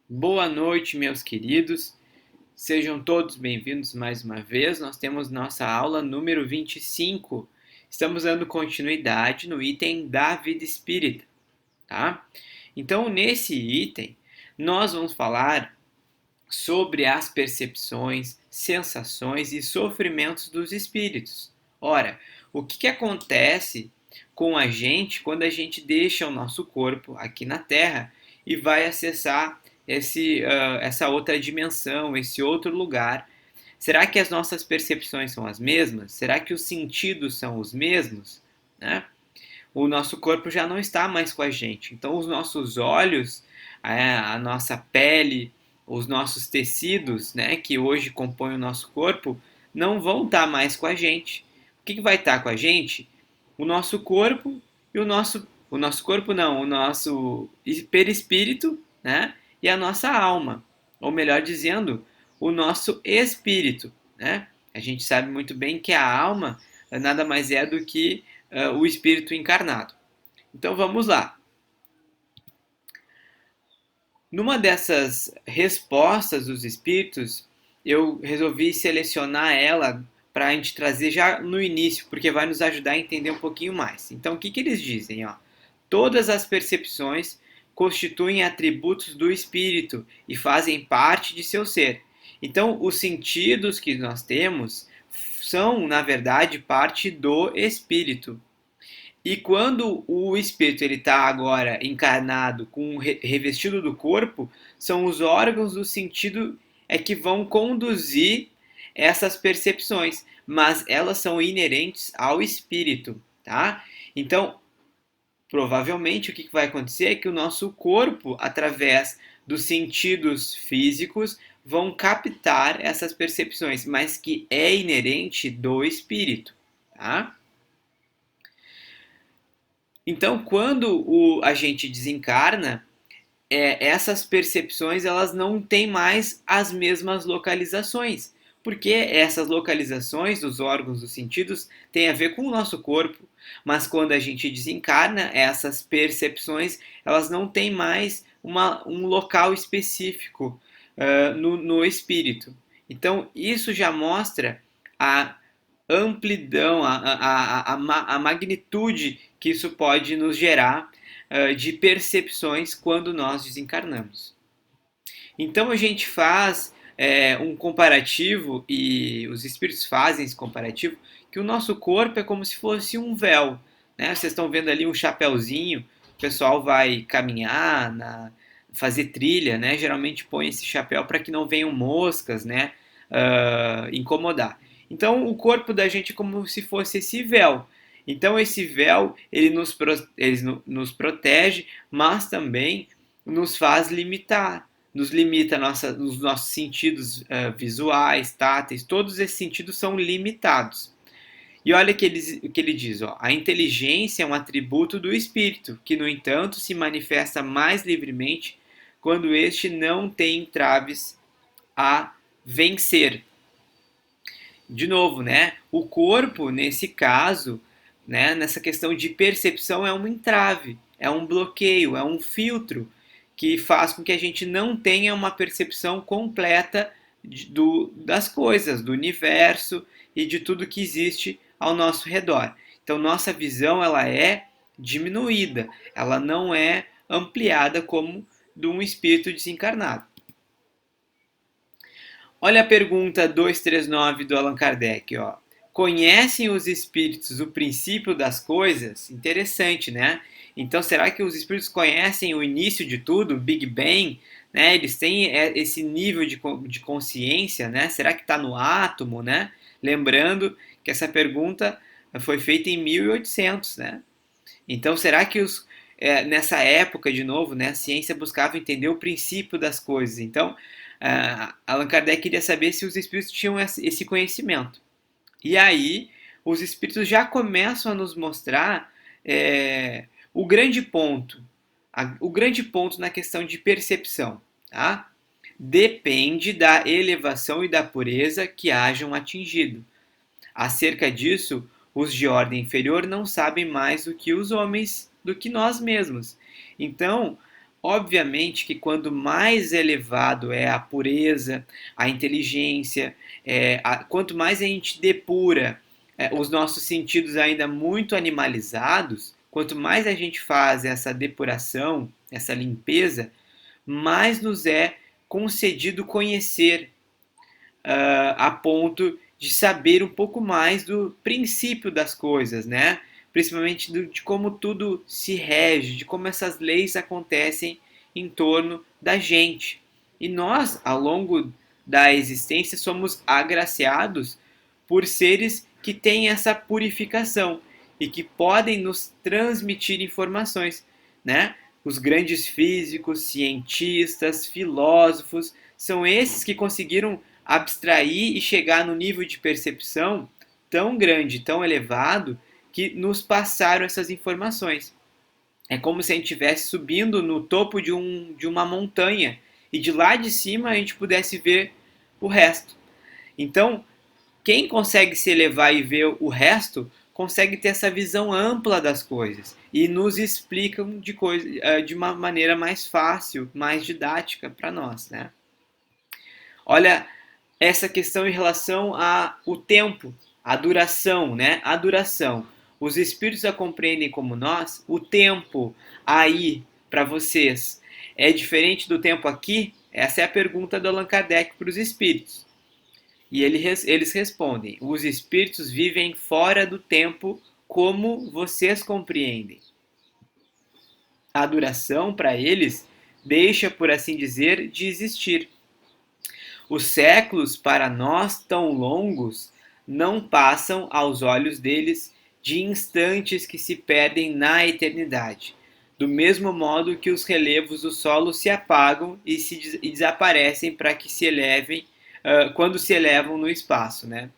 Boa noite, meus queridos. Sejam todos bem-vindos mais uma vez. Nós temos nossa aula número 25. Estamos dando continuidade no item da vida espírita, tá? Então, nesse item, nós vamos falar sobre as percepções, sensações e sofrimentos dos espíritos. Ora, o que acontece com a gente quando a gente deixa o nosso corpo aqui na Terra e vai acessar essa outra dimensão, esse outro lugar? Será que as nossas percepções são as mesmas? Será que os sentidos são os mesmos? Né? O nosso corpo já não está mais com a gente. Então, os nossos olhos, a nossa pele, os nossos tecidos, né, que hoje compõem o nosso corpo, não vão estar mais com a gente. O que vai estar com a gente? O nosso corpo e o nosso corpo não, o nosso perispírito, né, e a nossa alma, ou melhor dizendo, o nosso espírito, né? A gente sabe muito bem que a alma nada mais é do que o espírito encarnado. Então vamos lá. Numa dessas respostas dos espíritos, eu resolvi selecionar ela para a gente trazer já no início, porque vai nos ajudar a entender um pouquinho mais. Então, o que eles dizem? Ó? Todas as percepções constituem atributos do espírito e fazem parte de seu ser. Então, os sentidos que nós temos são, na verdade, parte do espírito. E quando o espírito ele está agora encarnado, com revestido do corpo, são os órgãos do sentido que vão conduzir essas percepções, mas elas são inerentes ao espírito, tá? Então, provavelmente o que vai acontecer é que o nosso corpo, através dos sentidos físicos, vão captar essas percepções, mas que é inerente do espírito, tá? Então, quando a gente desencarna, essas percepções elas não têm mais as mesmas localizações, porque essas localizações dos órgãos dos sentidos têm a ver com o nosso corpo, mas quando a gente desencarna, essas percepções elas não têm mais um local específico no espírito. Então, isso já mostra a amplidão, a magnitude que isso pode nos gerar de percepções quando nós desencarnamos. Então a gente faz um comparativo, e os espíritos fazem esse comparativo, que o nosso corpo é como se fosse um véu. Né? Vocês estão vendo ali um chapéuzinho, o pessoal vai caminhar, fazer trilha, né? Geralmente põe esse chapéu para que não venham moscas, né? Incomodar. Então o corpo da gente é como se fosse esse véu. Então esse véu ele nos protege, mas também nos faz limitar, nos limita os nossos sentidos visuais, táteis, todos esses sentidos são limitados. E olha o que ele diz, ó, a inteligência é um atributo do espírito, que no entanto se manifesta mais livremente quando este não tem entraves a vencer. De novo, né? O corpo, nesse caso, né, nessa questão de percepção, é um entrave, é um bloqueio, é um filtro que faz com que a gente não tenha uma percepção completa das coisas, do universo e de tudo que existe ao nosso redor. Então, nossa visão ela é diminuída, ela não é ampliada como de um espírito desencarnado. Olha a pergunta 239 do Allan Kardec, ó. Conhecem os espíritos o princípio das coisas? Interessante, né? Então, será que os espíritos conhecem o início de tudo, o Big Bang? Né? Eles têm esse nível de consciência, né? Será que está no átomo, né? Lembrando que essa pergunta foi feita em 1800, né? Então, será que nessa época, de novo, né, a ciência buscava entender o princípio das coisas? Então, Allan Kardec queria saber se os espíritos tinham esse conhecimento. E aí, os espíritos já começam a nos mostrar o grande ponto, o grande ponto na questão de percepção. Tá? Depende da elevação e da pureza que hajam atingido. Acerca disso, os de ordem inferior não sabem mais do que os homens, do que nós mesmos. Então, Obviamente que quando mais elevado é a pureza, a inteligência, quanto mais a gente depura os nossos sentidos ainda muito animalizados, quanto mais a gente faz essa depuração, essa limpeza, mais nos é concedido conhecer a ponto de saber um pouco mais do princípio das coisas, né? Principalmente de como tudo se rege, de como essas leis acontecem em torno da gente. E nós, ao longo da existência, somos agraciados por seres que têm essa purificação e que podem nos transmitir informações, né? Os grandes físicos, cientistas, filósofos, são esses que conseguiram abstrair e chegar no nível de percepção tão grande, tão elevado, que nos passaram essas informações. É como se a gente estivesse subindo no topo de uma montanha e de lá de cima a gente pudesse ver o resto. Então, quem consegue se elevar e ver o resto, consegue ter essa visão ampla das coisas e nos explicam de uma maneira mais fácil, mais didática para nós, né? Olha essa questão em relação ao tempo, a duração, né? A duração. Os espíritos a compreendem como nós. O tempo aí para vocês é diferente do tempo aqui? Essa é a pergunta do Allan Kardec para os espíritos. E eles respondem: os espíritos vivem fora do tempo como vocês compreendem. A duração para eles deixa, por assim dizer, de existir. Os séculos, para nós tão longos, não passam aos olhos deles de instantes que se perdem na eternidade, do mesmo modo que os relevos do solo se apagam e desaparecem para que se elevem quando se elevam no espaço, né?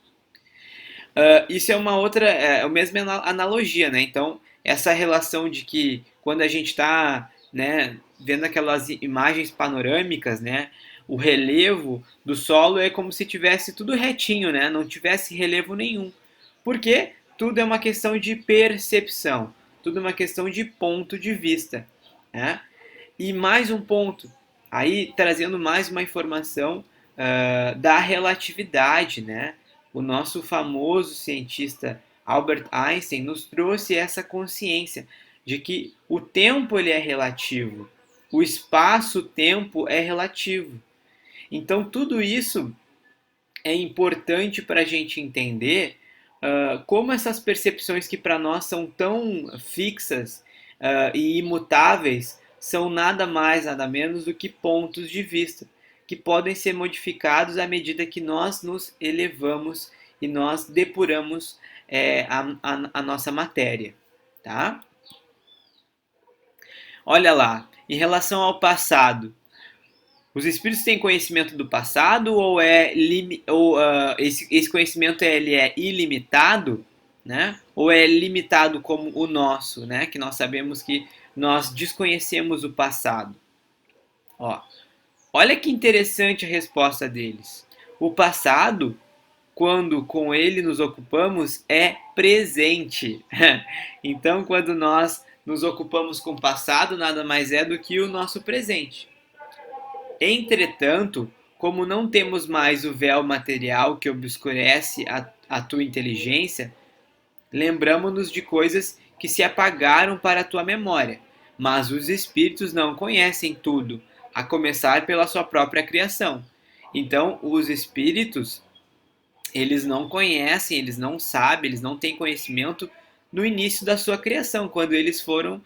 Isso é uma outra, a mesma analogia, né? Então, essa relação de que quando a gente está, né, vendo aquelas imagens panorâmicas, né, o relevo do solo é como se tivesse tudo retinho, né? Não tivesse relevo nenhum. Porque tudo é uma questão de percepção, tudo é uma questão de ponto de vista, né? E mais um ponto, aí trazendo mais uma informação da relatividade, né? O nosso famoso cientista Albert Einstein nos trouxe essa consciência de que o tempo ele é relativo, o espaço-tempo é relativo. Então tudo isso é importante para a gente entender como essas percepções que para nós são tão fixas e imutáveis são nada mais, nada menos do que pontos de vista que podem ser modificados à medida que nós nos elevamos e nós depuramos a nossa matéria, tá? Olha lá, em relação ao passado, os espíritos têm conhecimento do passado esse conhecimento ele é ilimitado, né? Ou é limitado como o nosso, né? Que nós sabemos que nós desconhecemos o passado. Ó, olha que interessante a resposta deles. O passado, quando com ele nos ocupamos, é presente. Então, quando nós nos ocupamos com o passado, nada mais é do que o nosso presente. Entretanto, como não temos mais o véu material que obscurece a tua inteligência, lembramo-nos de coisas que se apagaram para a tua memória, mas os espíritos não conhecem tudo, a começar pela sua própria criação. Então, os espíritos, eles não conhecem, eles não sabem, eles não têm conhecimento no início da sua criação, quando eles foram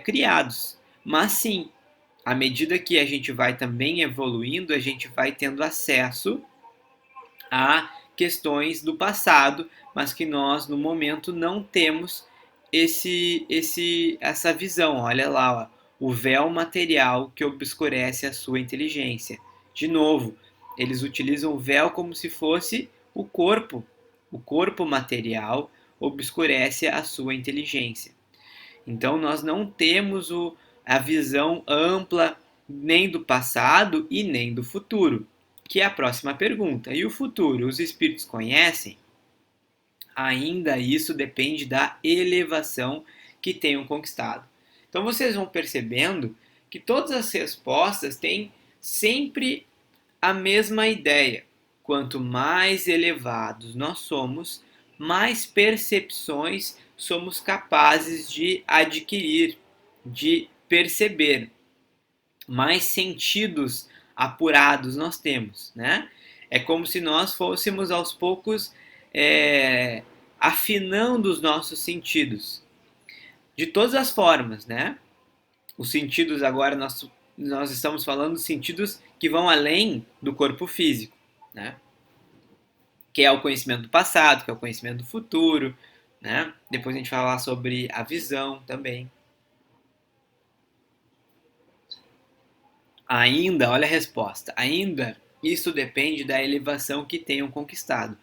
criados. Mas sim, à medida que a gente vai também evoluindo, a gente vai tendo acesso a questões do passado, mas que nós no momento não temos essa visão. Olha lá, ó, o véu material que obscurece a sua inteligência. De novo, eles utilizam o véu como se fosse o corpo material obscurece a sua inteligência. Então nós não temos a visão ampla nem do passado e nem do futuro, que é a próxima pergunta. E o futuro, os espíritos conhecem? Ainda isso depende da elevação que tenham conquistado. Então vocês vão percebendo que todas as respostas têm sempre a mesma ideia. Quanto mais elevados nós somos, mais percepções somos capazes de adquirir, de perceber, mais sentidos apurados nós temos, né? É como se nós fôssemos aos poucos afinando os nossos sentidos, de todas as formas, né? Os sentidos agora nós estamos falando de sentidos que vão além do corpo físico, né? Que é o conhecimento do passado, que é o conhecimento do futuro, né? Depois a gente vai falar sobre a visão também. Ainda, olha a resposta, ainda isso depende da elevação que tenham conquistado.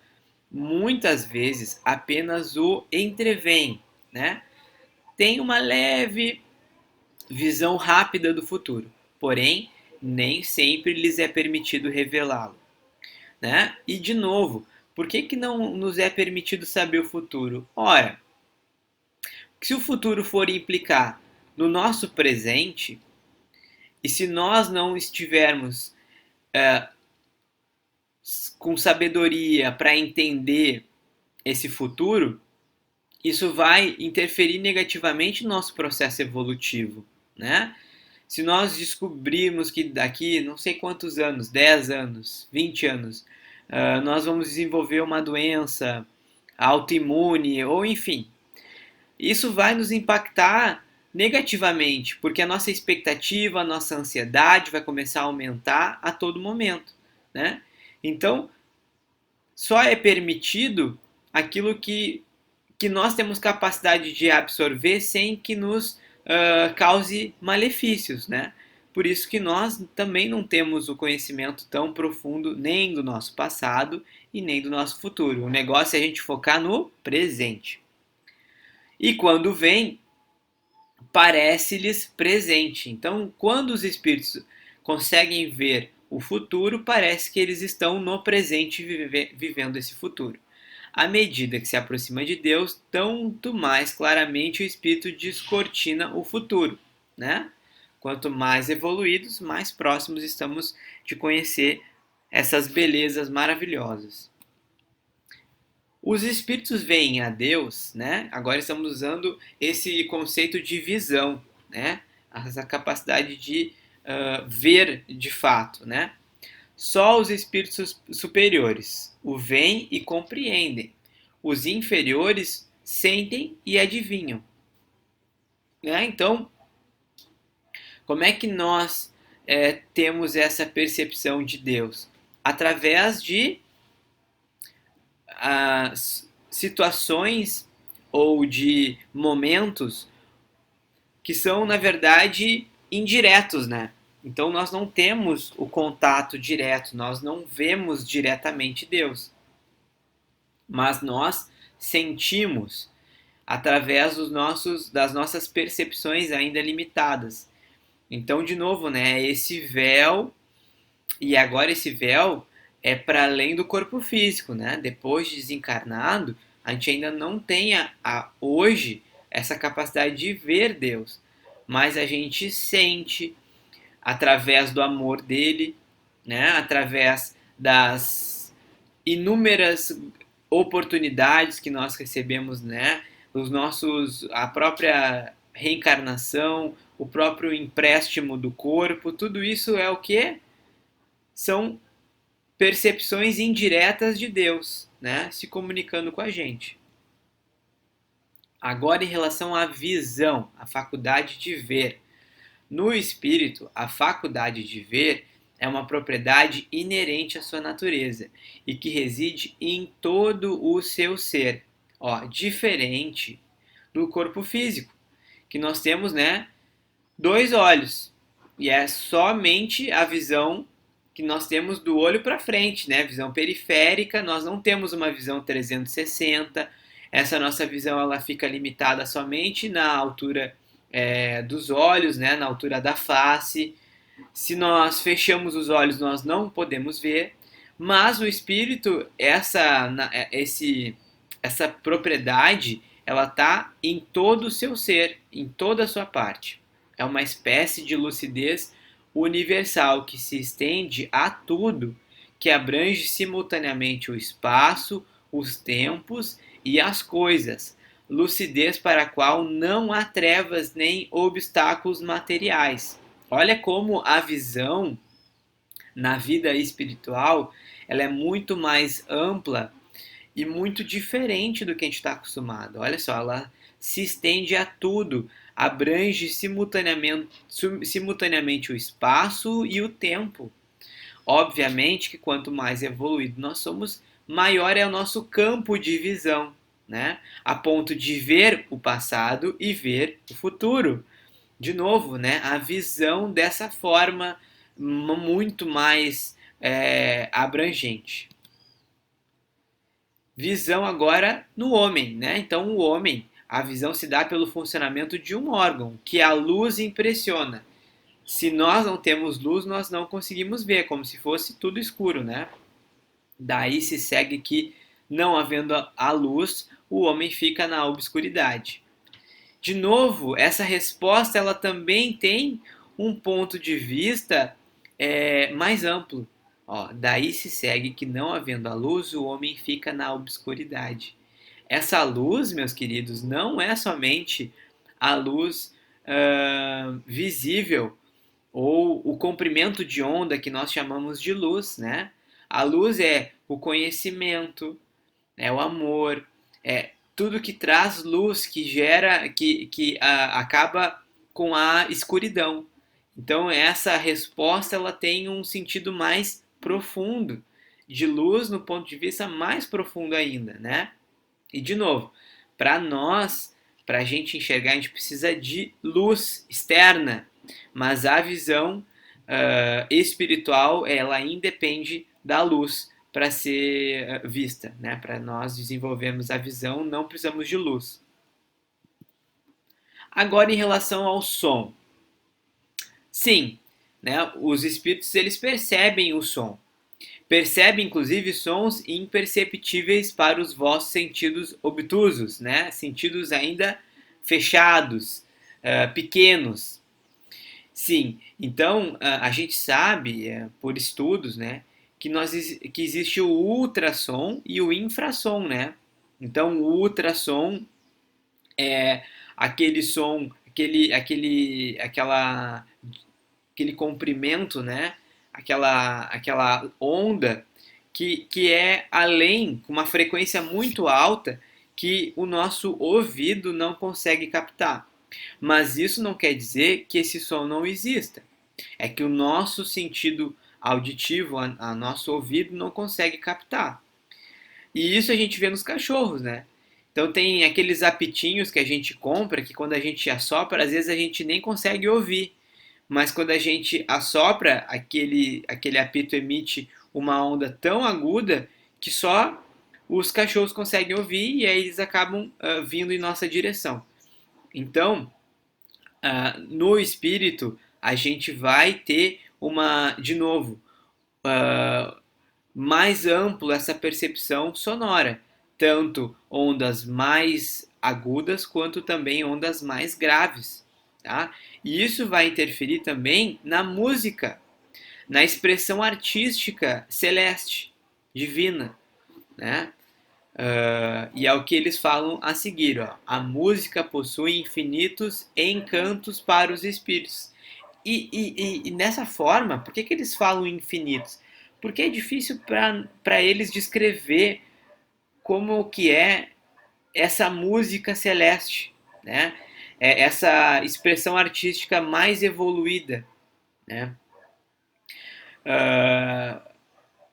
Muitas vezes apenas o entrevêm, né? Tem uma leve visão rápida do futuro, porém nem sempre lhes é permitido revelá-lo, né? E de novo, por que não nos é permitido saber o futuro? Ora, se o futuro for implicar no nosso presente, e se nós não estivermos com sabedoria para entender esse futuro, isso vai interferir negativamente no nosso processo evolutivo, né? Se nós descobrirmos que daqui não sei quantos anos, 10 anos, 20 anos, nós vamos desenvolver uma doença autoimune, ou enfim, isso vai nos impactar negativamente, porque a nossa expectativa, a nossa ansiedade vai começar a aumentar a todo momento, né? Então, só é permitido aquilo que nós temos capacidade de absorver sem que nos cause malefícios, né? Por isso que nós também não temos o conhecimento tão profundo nem do nosso passado e nem do nosso futuro. O negócio é a gente focar no presente. E quando vem, parece-lhes presente. Então, quando os espíritos conseguem ver o futuro, parece que eles estão no presente vivendo esse futuro. À medida que se aproxima de Deus, tanto mais claramente o espírito descortina o futuro, né? Quanto mais evoluídos, mais próximos estamos de conhecer essas belezas maravilhosas. Os espíritos veem a Deus, né? Agora estamos usando esse conceito de visão, né? Essa capacidade de ver de fato, né? Só os espíritos superiores o veem e compreendem. Os inferiores sentem e adivinham. Né? Então, como é que nós temos essa percepção de Deus? Através de situações ou de momentos que são, na verdade, indiretos, né? Então nós não temos o contato direto, nós não vemos diretamente Deus, mas nós sentimos através das nossas percepções ainda limitadas. Então, de novo, né, esse véu, e agora esse véu é para além do corpo físico, né? Depois de desencarnado, a gente ainda não tem hoje essa capacidade de ver Deus, mas a gente sente através do amor dele, né? Através das inúmeras oportunidades que nós recebemos, né? A própria reencarnação, o próprio empréstimo do corpo, tudo isso é o que? São percepções indiretas de Deus, né? Se comunicando com a gente. Agora, em relação à visão, a faculdade de ver. No espírito, a faculdade de ver é uma propriedade inerente à sua natureza e que reside em todo o seu ser, diferente do corpo físico, que nós temos, né, 2 olhos, e é somente a visão que nós temos do olho para frente, né, visão periférica. Nós não temos uma visão 360. Essa nossa visão ela fica limitada somente na altura dos olhos, né, na altura da face. Se nós fechamos os olhos, nós não podemos ver, mas o espírito, essa propriedade, ela está em todo o seu ser, em toda a sua parte. É uma espécie de lucidez universal que se estende a tudo, que abrange simultaneamente o espaço, os tempos e as coisas. Lucidez para a qual não há trevas nem obstáculos materiais. Olha como a visão na vida espiritual ela é muito mais ampla e muito diferente do que a gente está acostumado. Olha só, ela se estende a tudo, abrange simultaneamente o espaço e o tempo. Obviamente que quanto mais evoluído nós somos, maior é o nosso campo de visão, né? A ponto de ver o passado e ver o futuro. De novo, né? A visão dessa forma muito mais abrangente. Visão agora no homem, né? Então o homem, a visão se dá pelo funcionamento de um órgão, que a luz impressiona. Se nós não temos luz, nós não conseguimos ver, como se fosse tudo escuro, né? Daí se segue que, não havendo a luz, o homem fica na obscuridade. De novo, essa resposta ela também tem um ponto de vista mais amplo. Ó, daí se segue que, não havendo a luz, o homem fica na obscuridade. Essa luz, meus queridos, não é somente a luz visível ou o comprimento de onda que nós chamamos de luz, né? A luz é o conhecimento, é o amor, é tudo que traz luz, que gera, que acaba com a escuridão. Então essa resposta ela tem um sentido mais profundo, de luz no ponto de vista mais profundo ainda, né? E de novo, para nós, para a gente enxergar, a gente precisa de luz externa, mas a visão espiritual ela independe da luz para ser vista, né? Para nós desenvolvermos a visão, não precisamos de luz. Agora, em relação ao som, sim, né? Os espíritos eles percebem o som, percebem inclusive sons imperceptíveis para os vossos sentidos obtusos, né? Sentidos ainda fechados, pequenos. Sim, então a gente sabe por estudos, né, que existe o ultrassom e o infrassom, né? Então o ultrassom é aquele som, aquele comprimento, né? Aquela onda que é além, com uma frequência muito alta, que o nosso ouvido não consegue captar. Mas isso não quer dizer que esse som não exista. É que o nosso sentido auditivo, a nosso ouvido, não consegue captar. E isso a gente vê nos cachorros, né? Então tem aqueles apitinhos que a gente compra, que quando a gente assopra, às vezes a gente nem consegue ouvir. Mas quando a gente assopra, aquele apito emite uma onda tão aguda que só os cachorros conseguem ouvir e aí eles acabam vindo em nossa direção. Então, no espírito, a gente vai ter de novo, mais amplo essa percepção sonora, tanto ondas mais agudas quanto também ondas mais graves, tá? E isso vai interferir também na música, na expressão artística celeste, divina, né? E é o que eles falam a seguir, ó. A música possui infinitos encantos para os espíritos. E nessa forma, por que eles falam infinitos? Porque é difícil para eles descrever como que é essa música celeste, né? Essa expressão artística mais evoluída, né? Uh,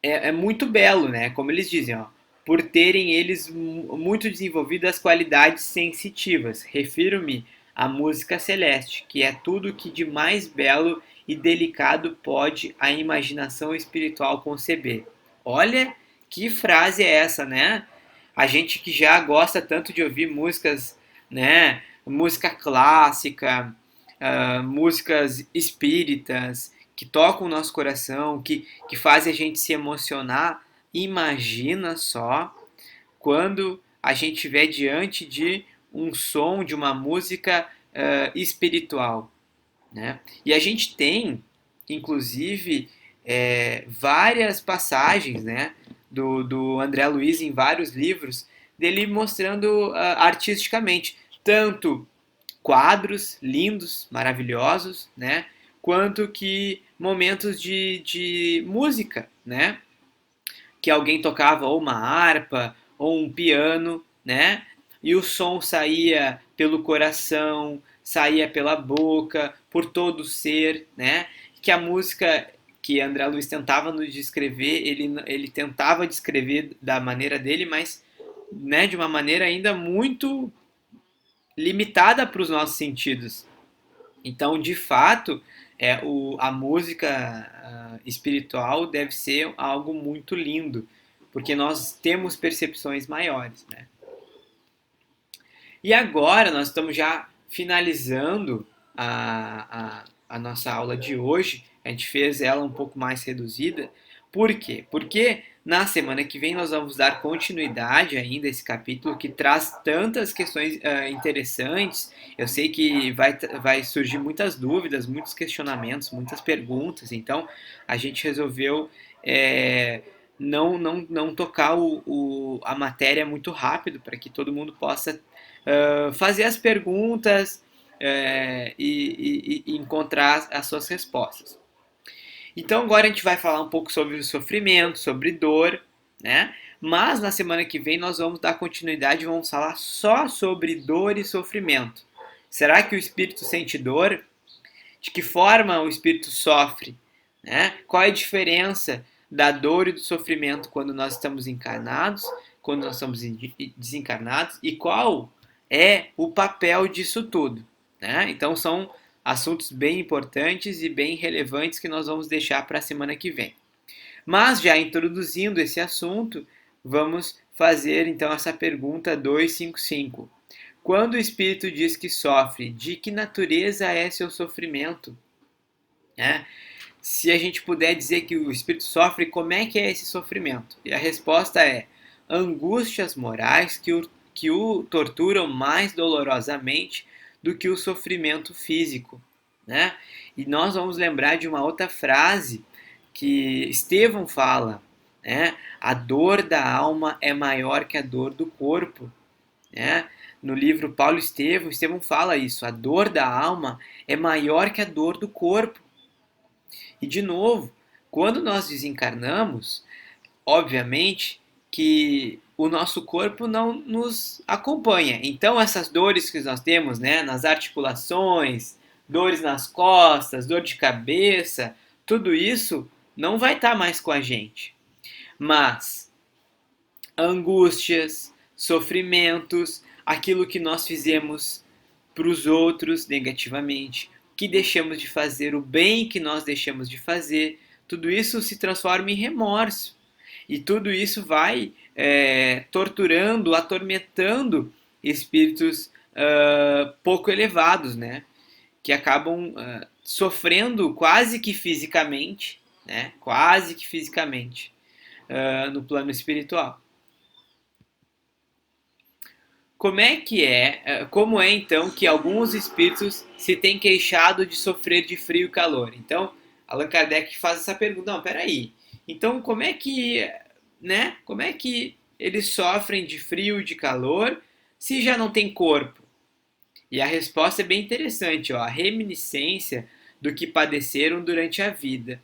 é muito belo, né? Como eles dizem, ó, por terem eles muito desenvolvidas qualidades sensitivas. Refiro-me à música celeste, que é tudo que de mais belo e delicado pode a imaginação espiritual conceber. Olha que frase é essa, né? A gente que já gosta tanto de ouvir músicas, né? Música clássica, músicas espíritas, que tocam o nosso coração, que fazem a gente se emocionar. Imagina só quando a gente estiver diante de um som, de uma música espiritual. né? E a gente tem, inclusive, várias passagens, né, do André Luiz em vários livros, dele mostrando artisticamente tanto quadros lindos, maravilhosos, né, quanto que momentos de música, né, que alguém tocava ou uma harpa ou um piano, né? E o som saía pelo coração, saía pela boca, por todo o ser, né? Que a música que André Luiz tentava nos descrever, ele tentava descrever da maneira dele, mas né, de uma maneira ainda muito limitada para os nossos sentidos. Então, de fato, a música espiritual deve ser algo muito lindo, porque nós temos percepções maiores, né? E agora nós estamos já finalizando a nossa aula de hoje. A gente fez ela um pouco mais reduzida. Por quê? Porque na semana que vem nós vamos dar continuidade ainda a esse capítulo que traz tantas questões interessantes. Eu sei que vai surgir muitas dúvidas, muitos questionamentos, muitas perguntas. Então a gente resolveu não tocar a matéria muito rápido para que todo mundo possa fazer as perguntas e encontrar as suas respostas. Então agora a gente vai falar um pouco sobre o sofrimento, sobre dor, né? Mas na semana que vem nós vamos dar continuidade e vamos falar só sobre dor e sofrimento. Será que o espírito sente dor? De que forma o espírito sofre? Né? Qual é a diferença da dor e do sofrimento quando nós estamos encarnados, quando nós estamos desencarnados? E qual é o papel disso tudo? Né? Então são assuntos bem importantes e bem relevantes que nós vamos deixar para a semana que vem. Mas já introduzindo esse assunto, vamos fazer então essa pergunta 255. Quando o espírito diz que sofre, de que natureza é seu sofrimento? Né? Se a gente puder dizer que o espírito sofre, como é que é esse sofrimento? E a resposta é angústias morais que o torturam mais dolorosamente do que o sofrimento físico. Né? E nós vamos lembrar de uma outra frase que Estevão fala, né? A dor da alma é maior que a dor do corpo. Né? No livro Paulo Estevão, Estevão fala isso, a dor da alma é maior que a dor do corpo. E de novo, quando nós desencarnamos, obviamente que o nosso corpo não nos acompanha. Então essas dores que nós temos, né, nas articulações, dores nas costas, dor de cabeça, tudo isso não vai estar mais com a gente. Mas angústias, sofrimentos, aquilo que nós fizemos para os outros negativamente, que deixamos de fazer, o bem que nós deixamos de fazer, tudo isso se transforma em remorso. E tudo isso vai torturando, atormentando espíritos pouco elevados, né? Que acabam sofrendo quase que fisicamente, né? Quase que fisicamente, no plano espiritual. Como é então que alguns espíritos se têm queixado de sofrer de frio e calor? Então, Allan Kardec faz essa pergunta, não, peraí, então como é que eles sofrem de frio e de calor se já não tem corpo? E a resposta é bem interessante, ó, a reminiscência do que padeceram durante a vida.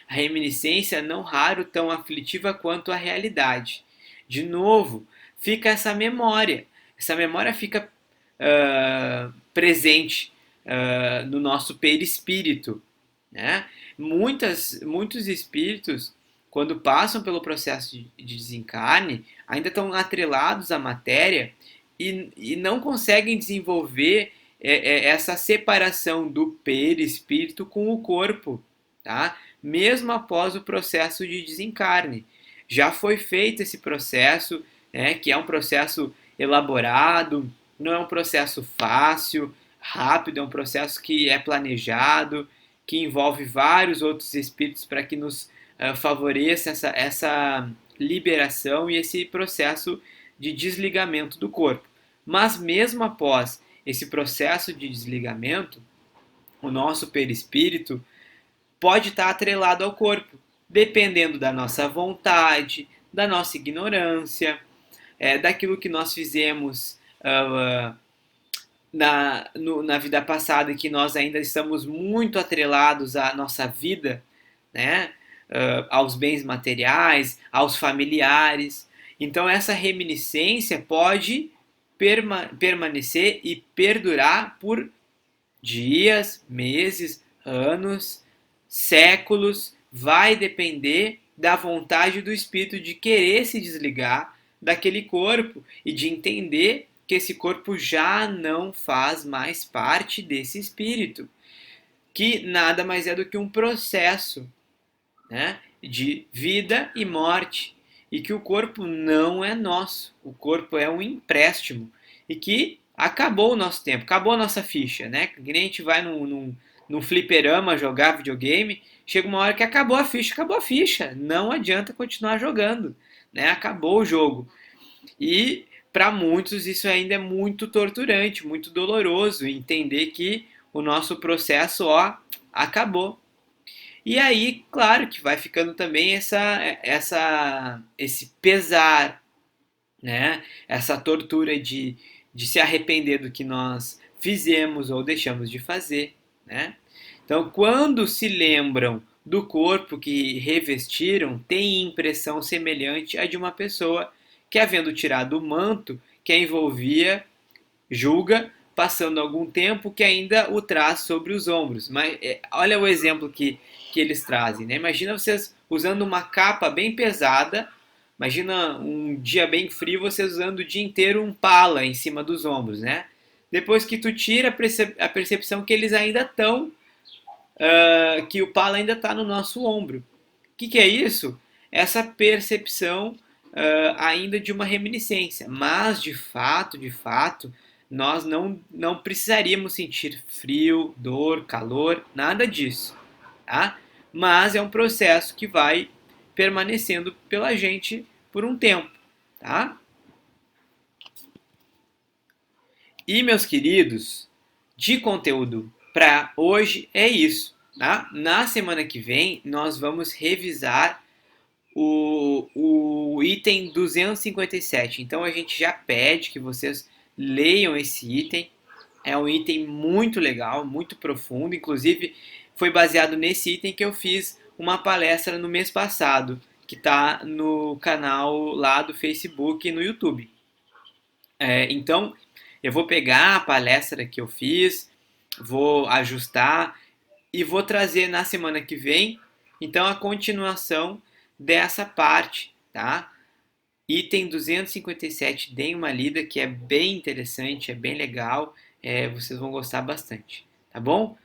A reminiscência não raro tão aflitiva quanto a realidade. De novo, fica essa memória. Essa memória fica presente no nosso perispírito. Né? Muitos espíritos, quando passam pelo processo de desencarne, ainda estão atrelados à matéria e não conseguem desenvolver essa separação do perispírito com o corpo. Tá? Mesmo após o processo de desencarne. Já foi feito esse processo, né, que é um processo elaborado, não é um processo fácil, rápido, é um processo que é planejado, que envolve vários outros espíritos para que nos favoreça essa liberação e esse processo de desligamento do corpo. Mas mesmo após esse processo de desligamento, o nosso perispírito pode estar atrelado ao corpo, dependendo da nossa vontade, da nossa ignorância, daquilo que nós fizemos na vida passada e que nós ainda estamos muito atrelados à nossa vida, né? Aos bens materiais, aos familiares. Então essa reminiscência pode permanecer e perdurar por dias, meses, anos, séculos, vai depender da vontade do espírito de querer se desligar daquele corpo e de entender que esse corpo já não faz mais parte desse espírito, que nada mais é do que um processo, né, de vida e morte, e que o corpo não é nosso, o corpo é um empréstimo, e que acabou o nosso tempo, acabou a nossa ficha, né? Que nem a gente vai num fliperama jogar videogame, chega uma hora que acabou a ficha, não adianta continuar jogando, né? Acabou o jogo. E para muitos isso ainda é muito torturante, muito doloroso, entender que o nosso processo, acabou. E aí, claro que vai ficando também esse pesar, né? Essa tortura de se arrepender do que nós fizemos ou deixamos de fazer, né? Então, quando se lembram do corpo que revestiram, tem impressão semelhante à de uma pessoa que, havendo tirado o manto que a envolvia, julga, passando algum tempo, que ainda o traz sobre os ombros. Mas olha o exemplo que eles trazem, né? Imagina vocês usando uma capa bem pesada. Imagina um dia bem frio, vocês usando o dia inteiro um pala em cima dos ombros, né? Depois que tu tira a percepção que eles ainda estão, que o pala ainda está no nosso ombro. O que é isso? Essa percepção ainda de uma reminiscência. Mas, de fato, nós não precisaríamos sentir frio, dor, calor, nada disso. Tá? Mas é um processo que vai permanecendo pela gente por um tempo. Tá? E, meus queridos, de conteúdo para hoje é isso. Tá? Na semana que vem, nós vamos revisar o item 257. Então, a gente já pede que vocês leiam esse item. É um item muito legal, muito profundo. Inclusive, foi baseado nesse item que eu fiz uma palestra no mês passado, que está no canal lá do Facebook e no YouTube. Então, eu vou pegar a palestra que eu fiz, vou ajustar e vou trazer na semana que vem, então, a continuação dessa parte, tá? Item 257, deem uma lida que é bem interessante, é bem legal, vocês vão gostar bastante, tá bom?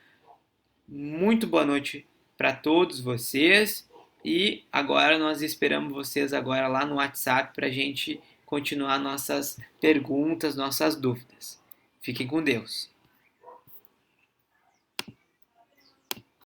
Muito boa noite para todos vocês e agora nós esperamos vocês agora lá no WhatsApp para a gente continuar nossas perguntas, nossas dúvidas. Fiquem com Deus.